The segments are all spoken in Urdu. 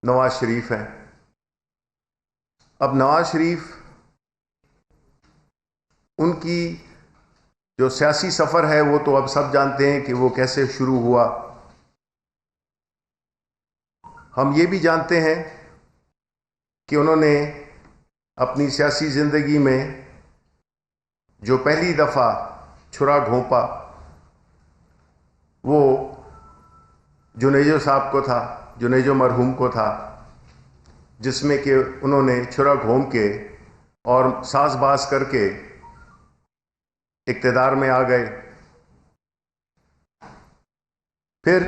نواز شریف ہیں. اب نواز شریف ان کی جو سیاسی سفر ہے وہ تو اب سب جانتے ہیں کہ وہ کیسے شروع ہوا. ہم یہ بھی جانتے ہیں کہ انہوں نے اپنی سیاسی زندگی میں جو پہلی دفعہ چھرا گھونپا وہ جنیجو صاحب کو تھا، جنیجو مرحوم کو تھا، جس میں کہ انہوں نے چھرا گھونپ کے اور ساز باز کر کے اقتدار میں آ گئے. پھر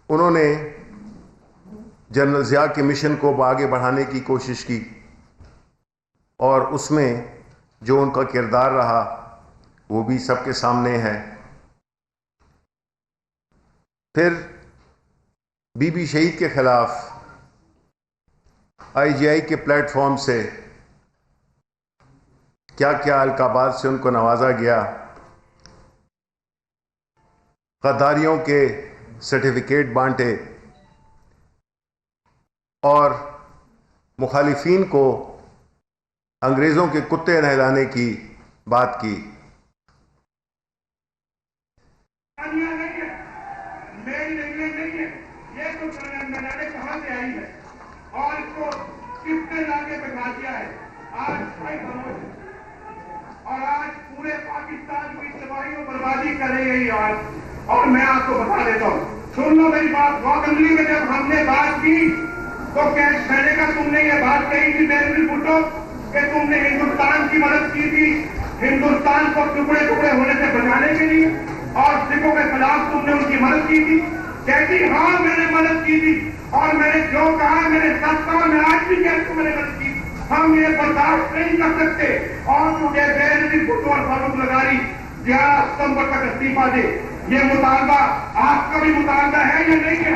انہوں نے جنرل ضیاء کے مشن کو آگے بڑھانے کی کوشش کی اور اس میں جو ان کا کردار رہا وہ بھی سب کے سامنے ہے. پھر بی بی شہید کے خلاف آئی جی آئی کے پلیٹ فارم سے کیا کیا القابات سے ان کو نوازا گیا. غداریوں کے سرٹیفکیٹ بانٹے اور مخالفین کو انگریزوں کے کتے نہلانے کی بات کی. اور اس کو کس نے لا کے بٹھا دیا ہے اور آج پورے پاکستان کی تباہی و بربادی کرے گئی آج. اور میں آپ کو بتا دیتا ہوں، سن لو میری بات. اسمبلی میں جب ہم نے بات کی تو پہلے کا تم نے یہ بات کہی تھی بینری بھٹو کہ تم نے ہندوستان کی مدد کی تھی ہندوستان کو ٹکڑے ٹکڑے ہونے سے بچانے کے لیے، اور سکھوں کے خلاف تم نے ان کی مدد کی تھی. کہتی ہاں میں نے مدد کی تھی اور میں نے جو کہا میں نے سب کہا. میں آج بھی کہتی ہوں میں نے مدد کی. ہم یہ برداشت نہیں کر سکتے اور مجھے بینری بھٹو اور فاروق لغاری 11 ستمبر تک استعفا دے. یہ مطالبہ آپ کا بھی مطالبہ ہے یا نہیں ہے؟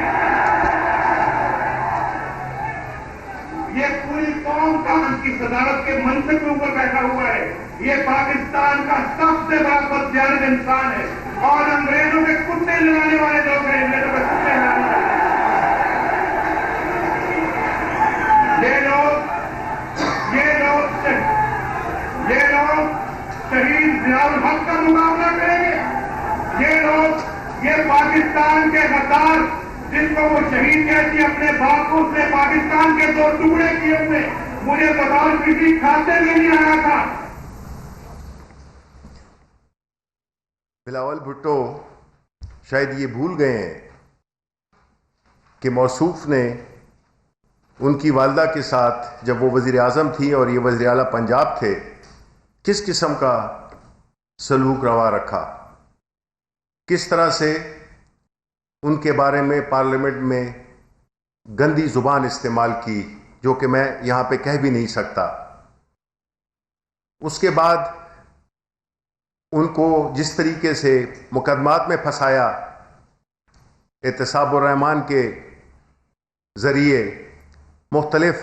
یہ پوری قوم کا ان کی صدارت کے منصب کے اوپر بیٹھا ہوا ہے. یہ پاکستان کا سب سے بڑا بدجانب انسان ہے اور انگریزوں کے کتے لگانے والے لوگ ہیں. انگریزوں کے کتے لگانے والے یہ لوگ شہید ضیاء الحق کا مقابلہ کریں گے. یہ لوگ، یہ پاکستان کے غدار جن کو وہ شہید کہتی اپنے باپ کو اس نے پاکستان کے 2 ٹکڑے کیے ہوئے، مجھے بطور کسی کھاتے میں نہیں آیا تھا. بلاول بھٹو شاید یہ بھول گئے ہیں کہ موصوف نے ان کی والدہ کے ساتھ جب وہ وزیر اعظم تھی اور یہ وزیر اعلیٰ پنجاب تھے کس قسم کا سلوک روا رکھا، کس طرح سے ان کے بارے میں پارلیمنٹ میں گندی زبان استعمال کی جو کہ میں یہاں پہ کہہ بھی نہیں سکتا. اس کے بعد ان کو جس طریقے سے مقدمات میں پھنسایا، احتساب الرحمان کے ذریعے مختلف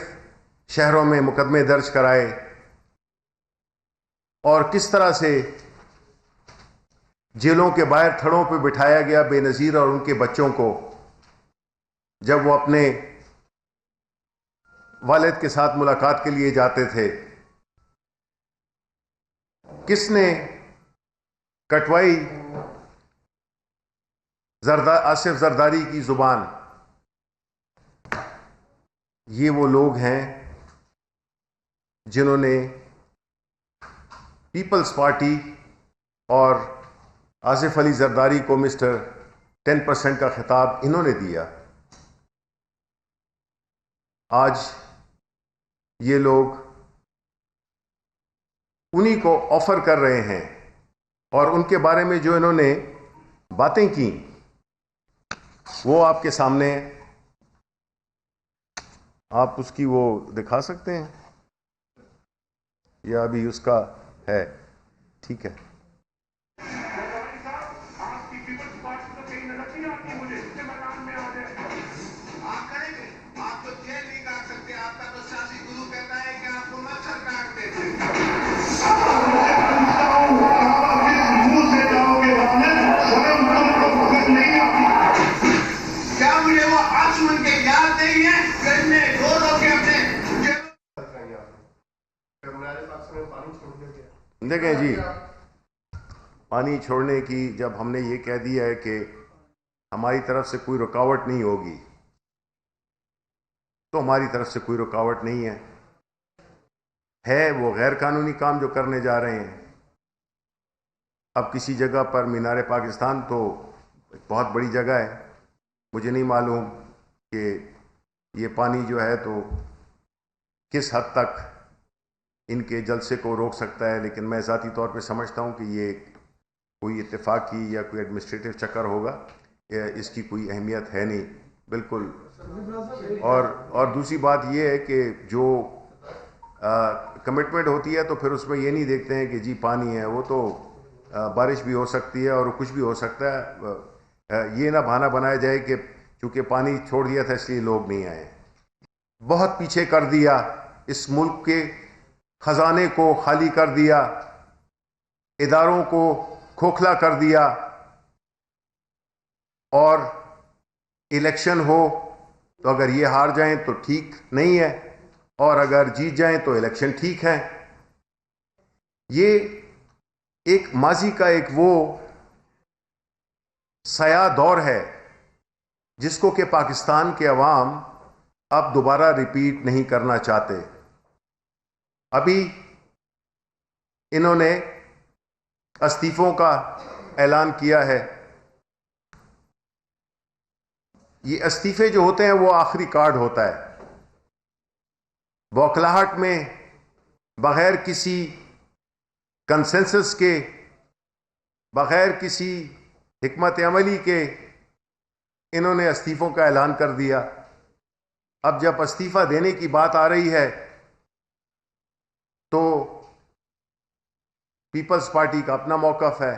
شہروں میں مقدمے درج کرائے، اور کس طرح سے جیلوں کے باہر تھڑوں پہ بٹھایا گیا بے نظیر اور ان کے بچوں کو جب وہ اپنے والد کے ساتھ ملاقات کے لیے جاتے تھے. کس نے کٹوائی آصف زرداری کی زبان؟ یہ وہ لوگ ہیں جنہوں نے پیپلز پارٹی اور آصف علی زرداری کو مسٹر 10% کا خطاب انہوں نے دیا. آج یہ لوگ انہی کو آفر کر رہے ہیں اور ان کے بارے میں جو انہوں نے باتیں کی وہ آپ کے سامنے، آپ اس کی وہ دکھا سکتے ہیں یا ابھی اس کا ہے؟ ٹھیک ہے. کیا مجھے وہ آنسو ان کے یاد نہیں ہے دیکھیں جی، پانی چھوڑنے کی جب ہم نے یہ کہہ دیا ہے کہ ہماری طرف سے کوئی رکاوٹ نہیں ہوگی، تو ہماری طرف سے کوئی رکاوٹ نہیں ہے وہ غیر قانونی کام جو کرنے جا رہے ہیں۔ اب کسی جگہ پر مینار پاکستان تو ایک بہت بڑی جگہ ہے، مجھے نہیں معلوم کہ یہ پانی جو ہے تو کس حد تک ان کے جلسے کو روک سکتا ہے، لیکن میں ذاتی طور پہ سمجھتا ہوں کہ یہ کوئی اتفاقی یا کوئی ایڈمنسٹریٹو چکر ہوگا، اس کی کوئی اہمیت ہے نہیں بالکل۔ اور دوسری بات یہ ہے کہ جو کمٹمنٹ ہوتی ہے تو پھر اس میں یہ نہیں دیکھتے ہیں کہ جی پانی ہے، وہ تو بارش بھی ہو سکتی ہے اور کچھ بھی ہو سکتا ہے۔ یہ نہ بہانہ بنایا جائے کہ چونکہ پانی چھوڑ دیا تھا اس لیے لوگ نہیں آئے۔ بہت پیچھے کر دیا، اس ملک کے خزانے کو خالی کر دیا، اداروں کو کھوکھلا کر دیا، اور الیکشن ہو تو اگر یہ ہار جائیں تو ٹھیک نہیں ہے، اور اگر جیت جائیں تو الیکشن ٹھیک ہے۔ یہ ایک ماضی کا ایک وہ سیاہ دور ہے جس کو کہ پاکستان کے عوام اب دوبارہ ریپیٹ نہیں کرنا چاہتے۔ ابھی انہوں نے استعفوں کا اعلان کیا ہے۔ یہ استعفے جو ہوتے ہیں وہ آخری کارڈ ہوتا ہے، بوکھلاہٹ میں بغیر کسی کنسنسس کے، بغیر کسی حکمت عملی کے انہوں نے استعفوں کا اعلان کر دیا۔ اب جب استعفی دینے کی بات آ رہی ہے تو پیپلز پارٹی کا اپنا موقف ہے،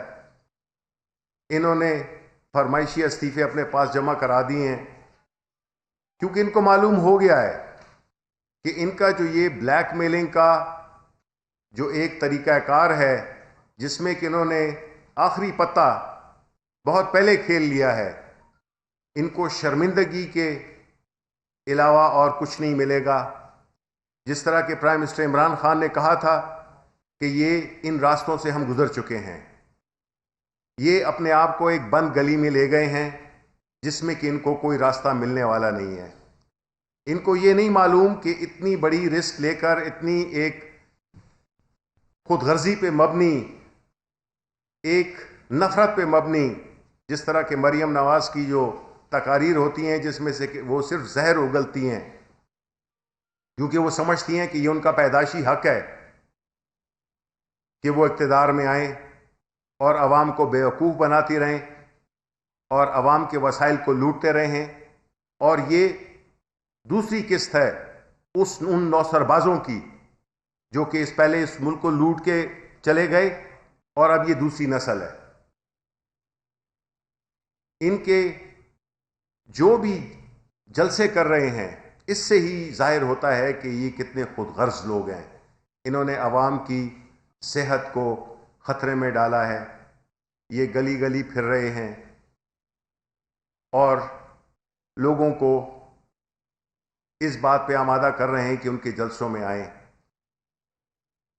انہوں نے فرمائشی استعفے اپنے پاس جمع کرا دیے ہیں، کیونکہ ان کو معلوم ہو گیا ہے کہ ان کا جو یہ بلیک میلنگ کا جو ایک طریقہ کار ہے، جس میں کہ انہوں نے آخری پتہ بہت پہلے کھیل لیا ہے، ان کو شرمندگی کے علاوہ اور کچھ نہیں ملے گا۔ جس طرح کہ پرائم منسٹر عمران خان نے کہا تھا کہ یہ ان راستوں سے ہم گزر چکے ہیں، یہ اپنے آپ کو ایک بند گلی میں لے گئے ہیں جس میں کہ ان کو کوئی راستہ ملنے والا نہیں ہے۔ ان کو یہ نہیں معلوم کہ اتنی بڑی رسک لے کر، اتنی ایک خود غرضی پہ مبنی، ایک نفرت پہ مبنی، جس طرح کہ مریم نواز کی جو تقاریر ہوتی ہیں جس میں سے کہ وہ صرف زہر اگلتی ہیں، کیونکہ وہ سمجھتی ہیں کہ یہ ان کا پیدائشی حق ہے کہ وہ اقتدار میں آئیں اور عوام کو بیوقوف بناتی رہیں اور عوام کے وسائل کو لوٹتے رہیں۔ اور یہ دوسری قسط ہے ان نوسربازوں کی جو کہ اس پہلے اس ملک کو لوٹ کے چلے گئے، اور اب یہ دوسری نسل ہے۔ ان کے جو بھی جلسے کر رہے ہیں، اس سے ہی ظاہر ہوتا ہے کہ یہ کتنے خود غرض لوگ ہیں۔ انہوں نے عوام کی صحت کو خطرے میں ڈالا ہے، یہ گلی گلی پھر رہے ہیں اور لوگوں کو اس بات پہ آمادہ کر رہے ہیں کہ ان کے جلسوں میں آئیں۔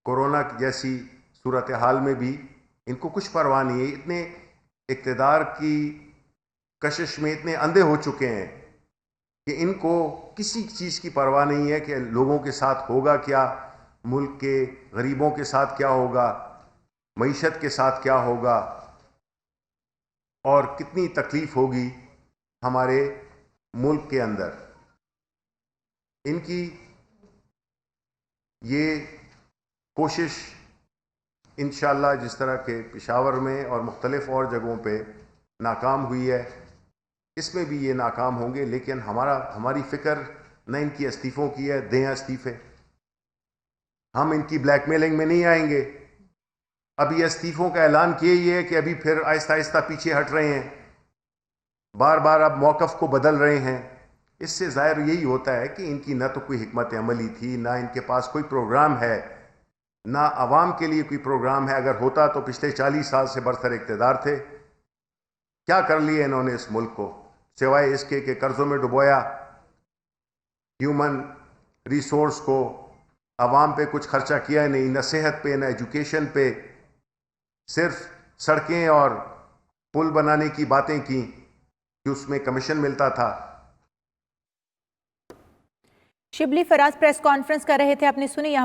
کورونا جیسی صورتحال میں بھی ان کو کچھ پرواہ نہیں ہے، اتنے اقتدار کی کشش میں اتنے اندھے ہو چکے ہیں کہ ان کو کسی چیز کی پرواہ نہیں ہے کہ لوگوں کے ساتھ ہوگا کیا، ملک کے غریبوں کے ساتھ کیا ہوگا، معیشت کے ساتھ کیا ہوگا، اور کتنی تکلیف ہوگی ہمارے ملک کے اندر۔ ان کی یہ کوشش انشاءاللہ جس طرح کہ پشاور میں اور مختلف اور جگہوں پہ ناکام ہوئی ہے، اس میں بھی یہ ناکام ہوں گے، لیکن ہماری فکر نہ ان کی استعفوں کی ہے، دیں استعفے، ہم ان کی بلیک میلنگ میں نہیں آئیں گے۔ ابھی استعفوں کا اعلان کیا ہی ہے کہ ابھی پھر آہستہ آہستہ پیچھے ہٹ رہے ہیں، بار بار اب موقف کو بدل رہے ہیں۔ اس سے ظاہر یہی ہوتا ہے کہ ان کی نہ تو کوئی حکمت عملی تھی، نہ ان کے پاس کوئی پروگرام ہے، نہ عوام کے لیے کوئی پروگرام ہے۔ اگر ہوتا تو پچھلے 40 سال سے برسر اقتدار تھے۔ کیا کر لیا انہوں نے اس ملک کو، سوائے اس کے کہ قرضوں میں ڈبویا، ہیومن ریسورس کو عوام پہ کچھ خرچہ کیا نہیں، نہ صحت پہ، نہ ایجوکیشن پہ، صرف سڑکیں اور پل بنانے کی باتیں کی کہ اس میں کمیشن ملتا تھا۔ شبلی فراز پریس کانفرنس کر رہے تھے، آپ نے سنی۔